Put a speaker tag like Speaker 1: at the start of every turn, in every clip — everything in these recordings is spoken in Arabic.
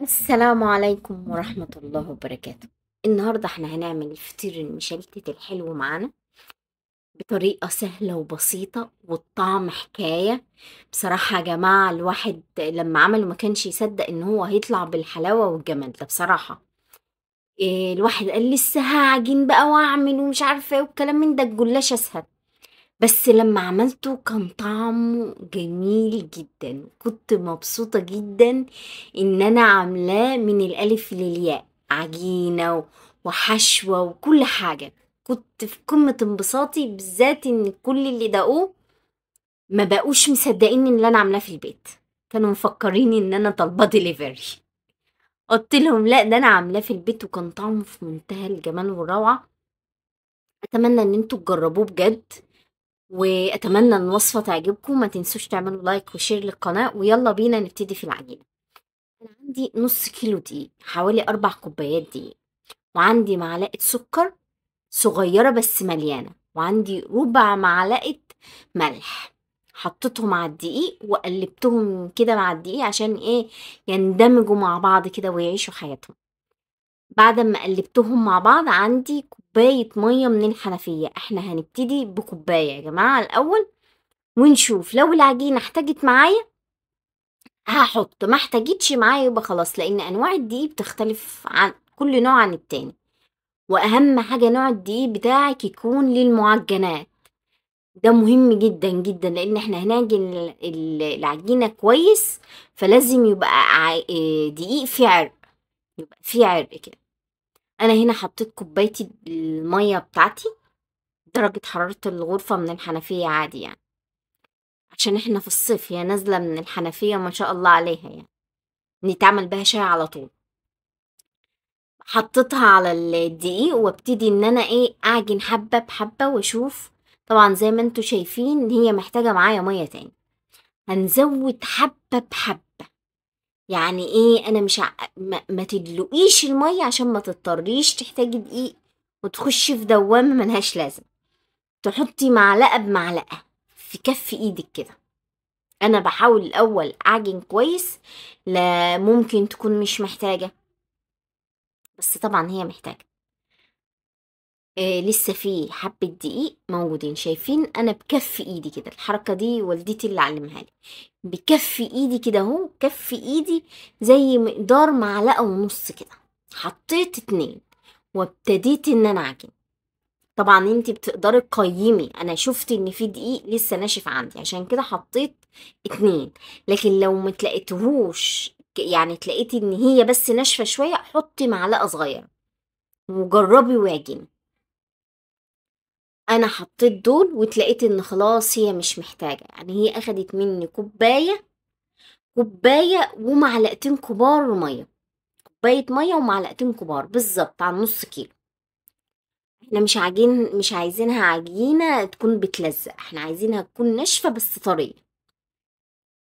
Speaker 1: السلام عليكم ورحمة الله وبركاته. النهاردة احنا هنعمل الفطير المشلتت الحلو معانا بطريقة سهلة وبسيطة والطعم حكاية. بصراحة يا جماعة الواحد لما عمله ما كانش يصدق ان هو هيطلع بالحلاوة والجمال ده بصراحة. الواحد قال لسه هعجن بقى واعمل ومش عارفة ايه والكلام من ده، الجلاش اسهل. بس لما عملته كان طعمه جميل جدا، كنت مبسوطة جدا ان انا عاملاه من الالف للياء، عجينة وحشوة وكل حاجة. كنت في قمة انبساطي، بالذات ان كل اللي دقوه ما بقوش مصدقين ان اللي انا عاملاه في البيت، كانوا مفكرين ان انا طالبة ديليفري. قلت لهم لا، ده انا عاملاه في البيت وكان طعمه في منتهى الجمال والروعة. اتمنى ان انتوا تجربوه بجد، واتمنى ان الوصفه تعجبكم. ما تنسوش تعملوا لايك وشير للقناه، ويلا بينا نبتدي في العجينه. انا عندي نص كيلو دقيق، حوالي 4 كوبايات دقيق، وعندي معلقه سكر صغيره بس مليانه، وعندي ربع معلقه ملح. حطيتهم على الدقيق وقلبتهم كده مع الدقيق عشان ايه؟ يندمجوا مع بعض كده ويعيشوا حياتهم. بعد ما قلبتهم مع بعض عندي كوبايه ميه من الحنفيه. احنا هنبتدي بكوبايه يا جماعه الاول، ونشوف لو العجينة احتاجت معايا هحط، ما احتاجتش معايا يبقى خلاص، لان انواع الدقيق بتختلف عن كل نوع عن التاني. واهم حاجة نوع الدقيق بتاعك يكون للمعجنات، ده مهم جدا جدا، لان احنا هنعجن العجينة كويس، فلازم يبقى دقيق فيه عرق، يبقى فيه عرق كده. انا هنا حطيت كوباية المية بتاعتي، درجة حرارة الغرفة من الحنفية عادي يعني، عشان احنا في الصيف، هي نازلة من الحنفية ما شاء الله عليها يعني، نتعمل بها شاي على طول. حطيتها على الدقيق وابتدي ان انا ايه اعجن حبة بحبة واشوف. طبعا زي ما انتوا شايفين هي محتاجة معايا مية تاني، هنزود حبة بحبة. يعني ايه؟ انا مش ما تدلقيش المية عشان ما تضطريش تحتاجي دقيق وتخشي في دوامة ملهاش لازم. تحطي معلقة بمعلقة في كف ايدك كده. انا بحاول الاول اعجن كويس، لا ممكن تكون مش محتاجة، بس طبعا هي محتاجة. لسه في حبة دقيق موجودين، شايفين؟ انا بكف ايدي كده، الحركة دي والدتي اللي علمها لي. بكف ايدي كده اهو، كف ايدي زي مقدار معلقة ونص كده. حطيت 2 وابتديت ان انا اعجن. طبعا انتي بتقدري تقيمي، انا شفت ان في دقيق لسه ناشف عندي عشان كده حطيت 2. لكن لو متلاقيتهوش يعني تلاقيتي ان هي بس ناشفة شوية، حطي معلقة صغيرة وجربي واعجني. انا حطيت دول وتلاقيت ان خلاص هي مش محتاجة، يعني هي اخدت مني كوباية ومعلقتين كبار مية. كوباية مية ومعلقتين كبار بالظبط على نص كيلو. احنا مش عايزينها عجينة تكون بتلزق، احنا عايزينها تكون ناشفة بس طرية.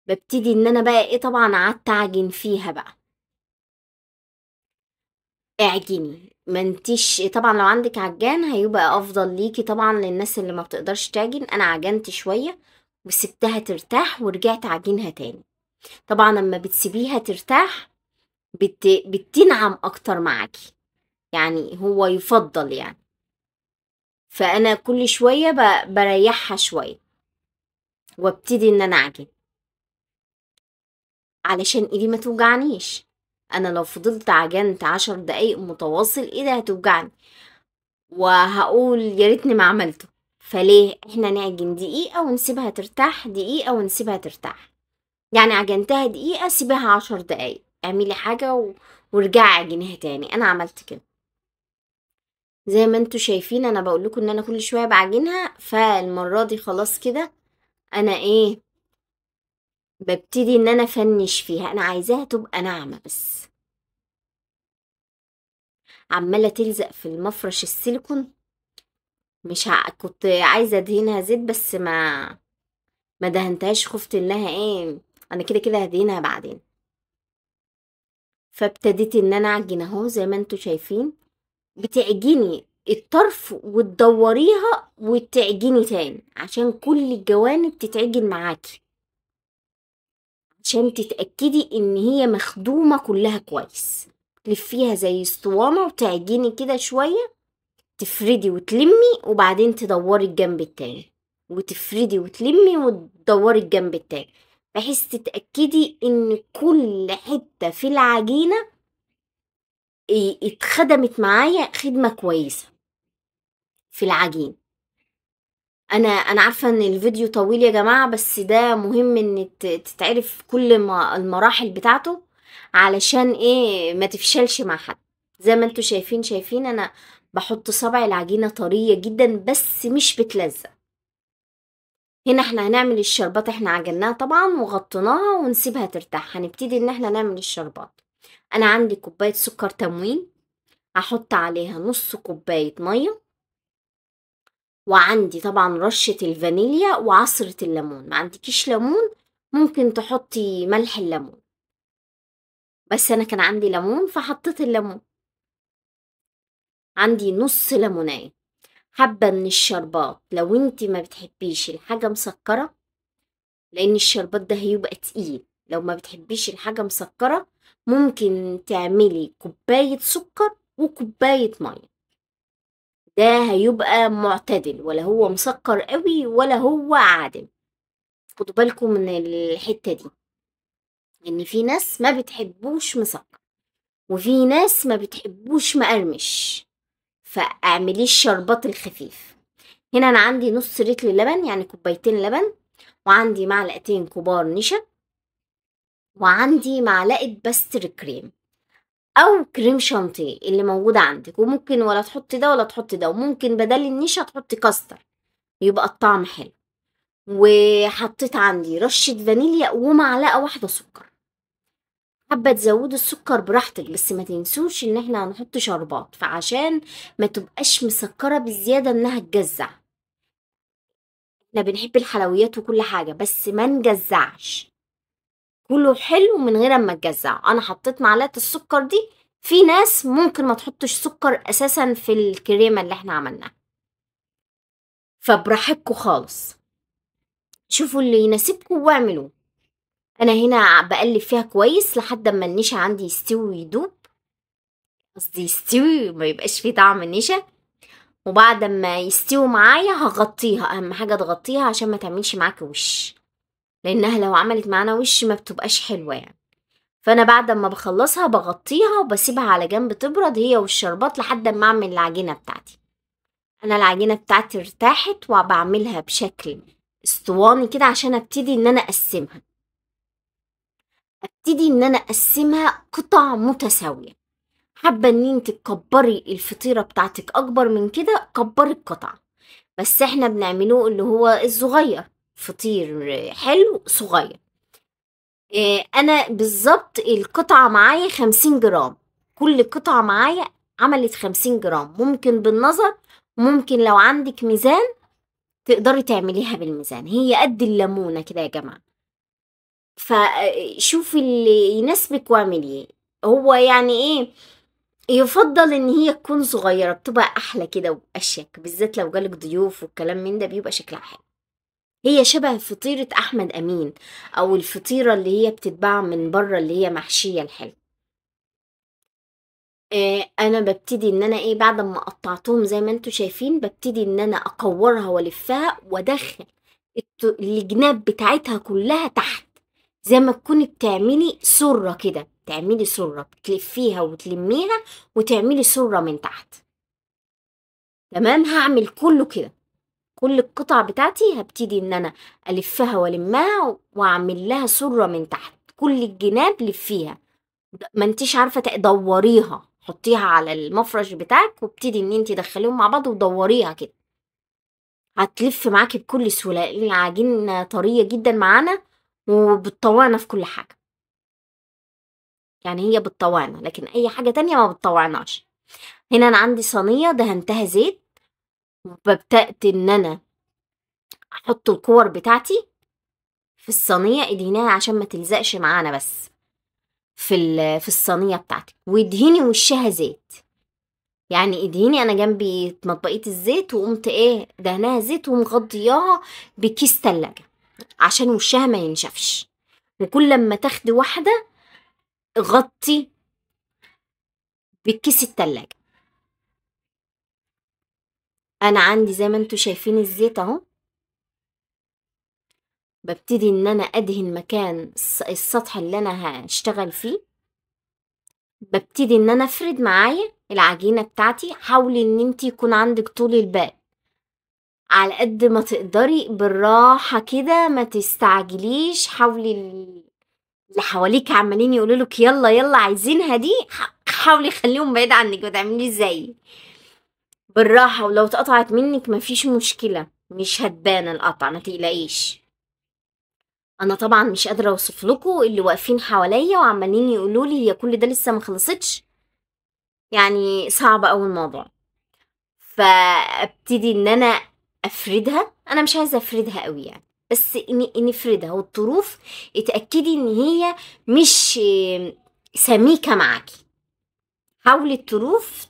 Speaker 1: ببتدي ان انا بقى ايه، طبعا قعدت اعجن فيها بقى. اعجني، ما انتيش طبعا لو عندك عجان هيبقى افضل ليكي، طبعا للناس اللي ما بتقدرش تعجن. انا عجنت شوية وسبتها ترتاح ورجعت اعجنها تاني. طبعا لما بتسيبيها ترتاح بتنعم اكتر معاكي، يعني هو يفضل يعني. فانا كل شوية بريحها شوية وابتدي ان انا اعجن علشان ايدي ما توجعنيش. انا لو فضلت عجنت 10 دقايق متواصل ايدي هتوجعني، وهقول يا ريتني ما عملته. فليه احنا نعجن دقيقة ونسيبها ترتاح، دقيقة ونسيبها ترتاح؟ يعني عجنتها دقيقة سيبها 10 دقايق، اعملي حاجة ورجعي عجنيها تاني. انا عملت كده زي ما انتوا شايفين، انا بقول لكم ان انا كل شوية بعجنها. فالمرة دي خلاص كده انا ايه، ببتدي ان انا افنش فيها، انا عايزاها تبقى ناعمة بس. عمالة تلزق في المفرش السيليكون، مش كنت عايزة ادهنها زيت بس ما دهنتهاش، خفت انها ايه، انا كده كده هدهنها بعدين. فابتديت ان انا اعجن اهو زي ما انتوا شايفين. بتعجني الطرف وتدوريها وتعجني تاني عشان كل الجوانب تتعجن معاكي، عشان تتأكدي ان هي مخدومة كلها كويس. تلفيها زي اسطوانة وتعجني كده شوية، تفردي وتلمي، وبعدين تدوري الجنب التاني، وتفردي وتلمي وتدوري الجنب التاني، بحيث تتأكدي ان كل حتة في العجينة اتخدمت معايا خدمة كويسة في العجين. انا عارفة ان الفيديو طويل يا جماعة، بس ده مهم ان تتعرف كل ما المراحل بتاعته، علشان ايه ما تفشلش مع حد. زي ما انتوا شايفين انا بحط صبع العجينة طرية جدا بس مش بتلزق. هنا احنا هنعمل الشربات، احنا عجناها طبعا وغطيناها ونسيبها ترتاح. هنبتدي ان احنا نعمل الشربات. انا عندي كوباية سكر تموين، هحط عليها نص كوباية مية، وعندي طبعا رشة الفانيليا وعصرة الليمون. ما عندكيش ليمون ممكن تحطي ملح الليمون، بس انا كان عندي ليمون فحطيت الليمون. عندي نص ليمونايه. حابة ان الشربات لو انتي ما بتحبيش الحاجة مسكرة، لان الشربات ده هيبقى تقيل، لو ما بتحبيش الحاجة مسكرة ممكن تعملي كوباية سكر وكوباية مية. ده هيبقى معتدل، ولا هو مسكر قوي ولا هو عادم. خدوا بالكم من الحتة دي، ان في ناس ما بتحبوش مسكر وفي ناس ما بتحبوش مقرمش، فاعمليه الشربات الخفيف. هنا انا عندي نص لتر لبن، يعني كوبايتين لبن، وعندي معلقتين كبار نشا، وعندي معلقة باستر كريم او كريم شانتيه اللي موجود عندك، وممكن ولا تحطي ده ولا تحطي ده، وممكن بدل النشا تحطي كاستر يبقى الطعم حلو. وحطيت عندي رشة فانيليا ومعلقة واحدة سكر. حابة تزودوا السكر براحتك، بس ما تنسوش ان احنا هنحط شربات، فعشان ما تبقاش مسكرة بالزيادة انها تجزع. احنا بنحب الحلويات وكل حاجة، بس ما نجزعش، كله حلو من غير ما تجزع. انا حطيت معلقة السكر دي، في ناس ممكن ما تحطش سكر اساسا في الكريمة اللي احنا عملناها، فبراحتكم خالص، شوفوا اللي يناسبكم واعملوه. انا هنا بقلب فيها كويس لحد ما النشا عندي يستوي ويدوب، قصدي يستوي ما يبقاش فيه طعم النشا. وبعد ما يستوي معايا هغطيها، اهم حاجة تغطيها عشان ما تعملش معاك وش، لانها لو عملت معانا وش ما بتبقاش حلوة يعني. فانا بعد ما بخلصها بغطيها وبسيبها على جنب تبرد هي والشربات لحد ما اعمل العجينة بتاعتي. انا العجينة بتاعتي ارتاحت وبعملها بشكل اسطواني كده عشان ابتدي ان انا اقسمها. قطع متساوية. حابة ان انت تكبري الفطيرة بتاعتك اكبر من كده، كبري القطع، بس احنا بنعمله اللي هو الصغير، فطير حلو صغير. انا بالظبط القطعة معايا 50 جرام، كل قطعة معايا عملت 50 جرام. ممكن بالنظر، ممكن لو عندك ميزان تقدري تعمليها بالميزان، هي قد الليمونة كده يا جماعة. فشوفي اللي يناسبك واعمليه. هو يعني ايه، يفضل ان هي تكون صغيرة، بتبقى احلى كده واشيك، بالذات لو جالك ضيوف والكلام من ده بيبقى شكلها حلو. هي شبه فطيرة احمد امين، او الفطيرة اللي هي بتتباع من بره اللي هي محشية الحلو. انا ببتدي ان انا بعد ما قطعتهم زي ما انتوا شايفين، ببتدي ان انا اكورها والفها وادخل الجناب بتاعتها كلها تحت، زي ما تكوني بتعملي سرة كده، تعملي سرة بتلفيها وتلميها وتعملي سرة من تحت. تمام، هعمل كله كده، كل القطع بتاعتي هبتدي ان انا الفها والمها واعمل لها سرة من تحت، كل الجناب لفيها، ما انتيش عارفة تدوريها، حطيها على المفرش بتاعك وابتدي ان انتي دخليهم مع بعض ودوريها كده، هتلف معاكي بكل سهولة، لان العجين طرية جدا معانا وبتطوعنا في كل حاجة. يعني هي بتطوعنا، لكن اي حاجة تانية ما بتطوعناش. هنا انا عندي صينية دهنتها زيت، وببتأت ان انا احط الكور بتاعتي في الصينية، ادهنيها عشان ما تلزقش معانا، بس في الصينية بتاعتك، وادهني وشها زيت. يعني ادهني، انا جنبي مطبقية الزيت وقمت دهناها زيت ومغطياها بكيس تلاجة عشان وشها ما ينشفش. وكل لما تاخدي واحدة غطي بكيس التلاجة. انا عندي زي ما انتوا شايفين الزيت اهو، ببتدي ان انا ادهن مكان السطح اللي انا هشتغل فيه. ببتدي ان انا افرد معايا العجينة بتاعتي. حاولي ان انت يكون عندك طول البال على قد ما تقدري، بالراحة كده، ما تستعجليش. حاولي اللي حواليك عمالين يقولولك يلا يلا عايزينها دي، حاولي خليهم بعيد عنك، ما تعمليش زيي، بالراحة. ولو اتقطعت منك مفيش مشكلة، مش هتبان القطع، ما تقلقيش. انا طبعا مش قادرة اوصف لكم اللي واقفين حواليا وعمالين يقولوا لي هي كل ده لسه ما خلصتش، يعني صعب قوي الموضوع. فابتدي ان انا افردها. انا مش عايزه افردها قوي يعني، بس اني افردها. والطروف اتاكدي ان هي مش سميكه معاكي. حاولي الطروف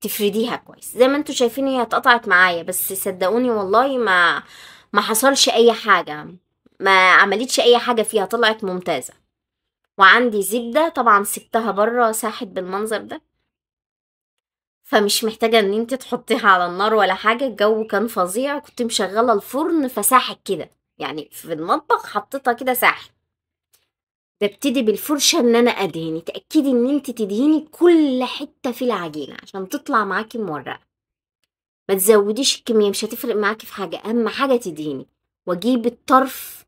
Speaker 1: تفرديها كويس. زي ما انتوا شايفين هي اتقطعت معايا، بس صدقوني والله ما حصلش اي حاجه، ما عملتش اي حاجه فيها، طلعت ممتازه. وعندي زبده طبعا سبتها بره ساحت بالمنظر ده، فمش محتاجة ان انت تحطيها على النار ولا حاجة. الجو كان فظيع، كنت مشغلة الفرن فساحت كده، يعني في المطبخ حطيتها كده ساحت. ببتدي بالفرشة ان انا ادهني. تأكدي ان انت تدهني كل حتة في العجينة عشان تطلع معاكي مورقة. ما تزوديش الكمية، مش هتفرق معاكي في حاجة، اهم حاجة تدهني. واجيب الطرف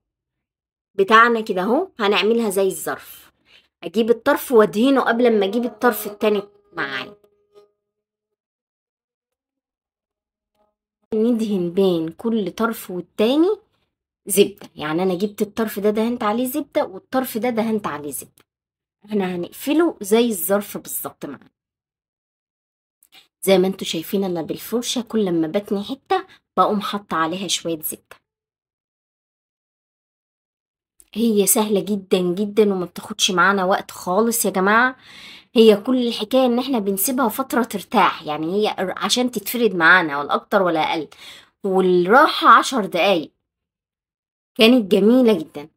Speaker 1: بتاعنا كده اهو، هنعملها زي الظرف. اجيب الطرف وادهنه قبل ما اجيب الطرف التاني معايا. ندهن بين كل طرف والتاني زبدة. يعني انا جبت الطرف ده دهنت عليه زبدة، والطرف ده دهنت عليه زبدة. احنا هنقفله زي الظرف بالظبط معانا. زي ما انتوا شايفين انا بالفرشة كل ما بتني حتة بقوم حاطة عليها شوية زبدة. هي سهلة جدا جدا وما بتاخدش معانا وقت خالص يا جماعة. هي كل الحكاية ان احنا بنسيبها فترة ترتاح، يعني هي عشان تتفرد معانا ولا اكتر ولا اقل. والراحة 10 دقايق. كانت جميلة جدا.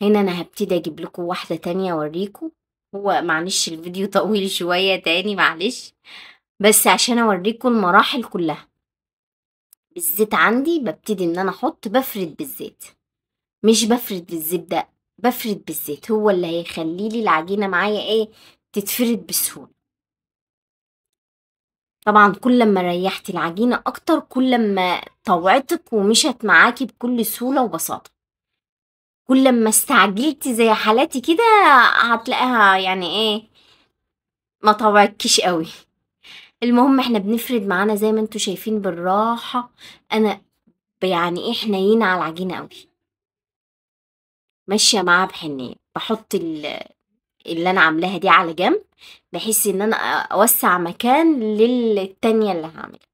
Speaker 1: هنا انا هبتدي اجيب لكم واحدة تانية اوريكم. هو معلش الفيديو طويل شوية تاني، معلش، بس عشان اوريكم المراحل كلها. الزيت عندي ببتدي ان انا احط، بفرد بالزيت، مش بفرد بالزبدة، بفرد بالزيت. هو اللي هيخلي لي العجينة معايا ايه، تتفرد بسهولة. طبعا كل ما ريحتي العجينة اكتر كل ما طوعتك ومشت معاكي بكل سهولة وبساطة. كل ما استعجلتي زي حالاتي كده هتلاقيها يعني ايه، ما طوعتكيش قوي. المهم احنا بنفرد معانا زي ما انتوا شايفين بالراحة. انا يعني ايه حنينة على العجينة قوي، ماشية معاها بحنية. بحط اللي انا عاملاها دي على جنب، بحيث ان انا اوسع مكان للتانية اللي هعملها.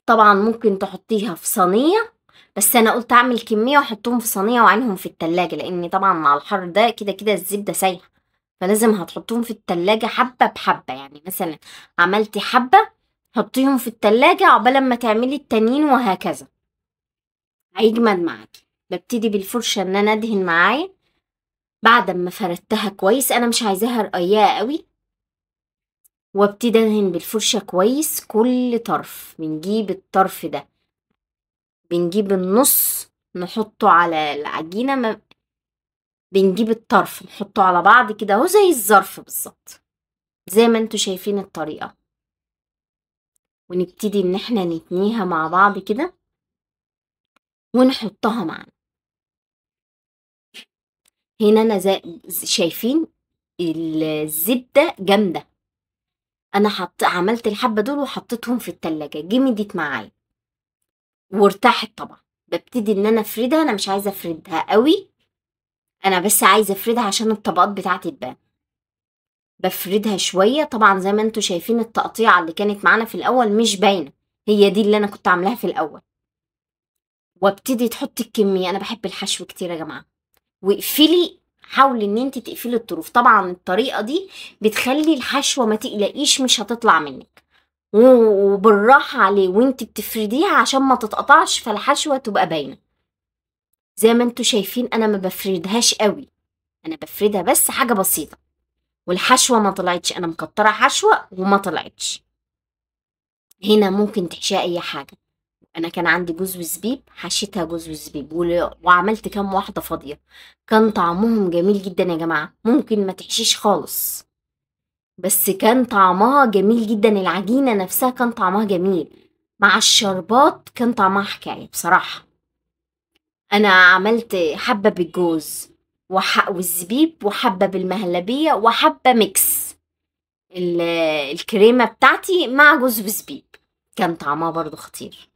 Speaker 1: طبعا ممكن تحطيها في صينية، بس انا قلت اعمل كمية واحطهم في صينية وعينهم في التلاجة، لان طبعا مع الحر ده كده كده الزبدة سايحة، فلازم هتحطهم في التلاجة حبة بحبة. يعني مثلا عملتي حبة، حطيهم في التلاجة عقبال ما تعملي التانيين، وهكذا هيجمد معاكي. ببتدي بالفرشة ان انا ادهن معايا. بعد ما فردتها كويس، انا مش عايزاها رقيقة قوي، وابتدي ادهن بالفرشة كويس كل طرف. بنجيب الطرف ده، بنجيب النص نحطه على العجينة، ما بنجيب الطرف نحطه على بعض كده اهو زي الظرف بالظبط، زي ما انتوا شايفين الطريقة. ونبتدي ان احنا نتنيها مع بعض كده ونحطها معانا. هنا انا شايفين الزبدة جامدة. انا عملت الحبة دول وحطيتهم في التلاجة، جمدت معايا وارتاحت طبعا. ببتدي ان انا افردها. انا مش عايزة افردها قوي، انا بس عايزة افردها عشان الطبقات بتاعتي تبان. بفردها شوية. طبعا زي ما انتوا شايفين التقطيعة اللي كانت معانا في الاول مش باينة، هي دي اللي انا كنت عاملاها في الاول. وابتدي تحطي الكمية. انا بحب الحشو كتير يا جماعة. واقفلي، حاولي ان انت تقفلي الطروف. طبعا الطريقة دي بتخلي الحشوة ما تقلقيش مش هتطلع منك. وبالراحة عليه وانت بتفرديها عشان ما تتقطعش فالحشوة تبقى باينة. زي ما انتوا شايفين انا ما بفردهاش قوي، انا بفردها بس حاجة بسيطة، والحشوة ما طلعتش، انا مكترة حشوة وما طلعتش. هنا ممكن تحشيها اي حاجة. انا كان عندي جوز وزبيب، حشيتها جوز وزبيب وعملت كام واحدة فاضية، كان طعمهم جميل جدا يا جماعة. ممكن ما تحشيش خالص، بس كان طعمها جميل جدا، العجينة نفسها كان طعمها جميل، مع الشربات كان طعمها حكاية بصراحة. انا عملت حبة بالجوز والزبيب، وحبة بالمهلبية، وحبة ميكس ال- الكريمة بتاعتي مع جوز وزبيب، كان طعمها برضو خطير.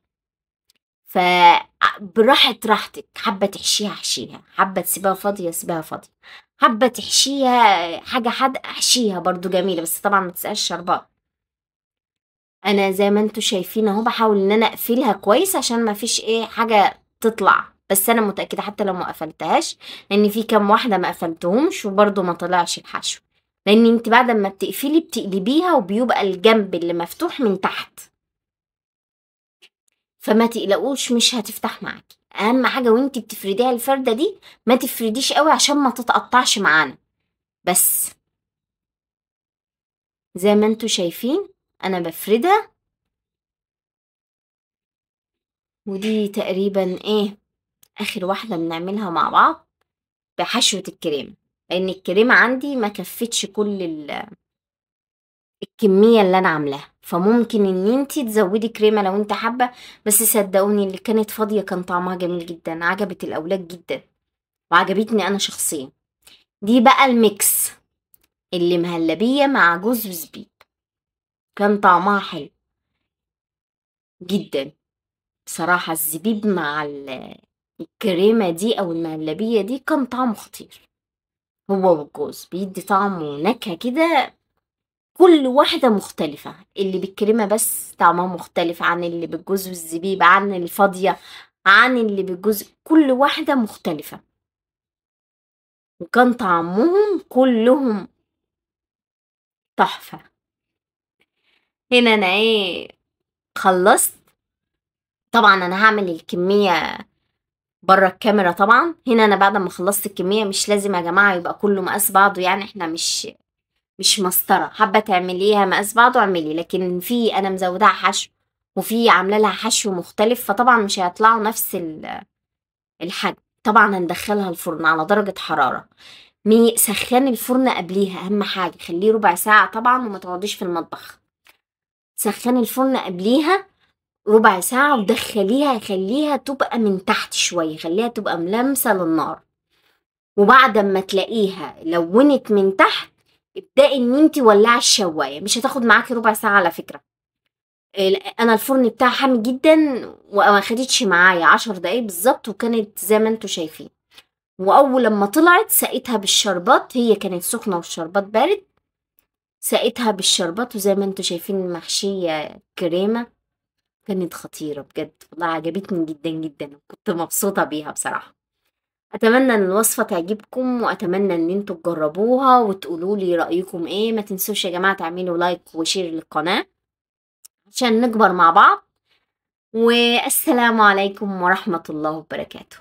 Speaker 1: فبراحة راحتك، حابة تحشيها احشيها، حابة تسيبها فاضية سيبها فاضية، حابة تحشيها حاجة حادقة احشيها برضو جميلة، بس طبعا ما تسقاش شربات. انا زي ما انتوا شايفين اهو بحاول ان انا اقفلها كويس عشان ما فيش ايه حاجة تطلع، بس انا متأكدة حتى لو ما قفلتهاش، لان في كام واحدة ما قفلتهمش وبرضو ما طلعش الحشو، لان انت بعد ما بتقفلي بتقلبيها وبيبقى الجنب اللي مفتوح من تحت، فما تقلقوش مش هتفتح معاكي. اهم حاجة وانتي بتفرديها الفردة دي ما تفرديش قوي عشان ما تتقطعش معانا. بس زي ما انتوا شايفين انا بفردها، ودي تقريبا ايه اخر واحدة بنعملها مع بعض بحشوة الكريمة، لان الكريمة عندي ما كفتش كل الكمية اللي انا عاملاها، فممكن ان انتي تزودي كريمة لو انت حابة، بس صدقوني اللي كانت فاضية كان طعمها جميل جدا، عجبت الاولاد جدا وعجبتني انا شخصيا. دي بقى الميكس اللي مهلبية مع جوز وزبيب، كان طعمها حلو جدا بصراحة. الزبيب مع الكريمة دي أو المهلبية دي كان طعمه خطير، هو والجوز بيدي طعم ونكهة كده، كل واحدة مختلفة، اللي بالكريمة بس طعمها مختلف عن اللي بالجوز والزبيب، عن الفاضية، عن اللي بالجوز، كل واحدة مختلفة، وكان طعمهم كلهم تحفة. هنا أنا ايه خلصت، طبعا أنا هعمل الكمية بره الكاميرا. طبعا هنا انا بعد ما خلصت الكميه، مش لازم يا جماعه يبقى كله مقاس بعضه، يعني احنا مش مسطره، حابه تعمليها مقاس بعضه اعملي، لكن في انا مزودها حشو وفي عامله لها حشو مختلف، فطبعا مش هيطلعوا نفس الحجم. طبعا هندخلها الفرن على درجه حراره سخني الفرن قبليها، اهم حاجه خليه ربع ساعه طبعا، وما تقعديش في المطبخ، سخني الفرن قبليها ربع ساعة ودخليها، خليها تبقى من تحت شوية، خليها تبقى ملامسة للنار، وبعد ما تلاقيها لونت من تحت ابدأي ان انتي ولعي الشواية، مش هتاخد معاكي ربع ساعة على فكرة. انا الفرن بتاعها حامي جدا، وما خدتش معايا 10 دقايق بالظبط، وكانت زي ما انتوا شايفين. واول لما طلعت سقيتها بالشربات، هي كانت سخنة والشربات بارد، سقيتها بالشربات وزي ما انتوا شايفين المحشية كريمة، كانت خطيرة بجد والله، عجبتني جدا جدا، كنت مبسوطة بيها بصراحة. اتمنى ان الوصفة تعجبكم، واتمنى ان انتوا تجربوها وتقولوا لي رأيكم ايه. ما تنسوش يا جماعة تعملوا لايك وشير للقناة عشان نكبر مع بعض، والسلام عليكم ورحمة الله وبركاته.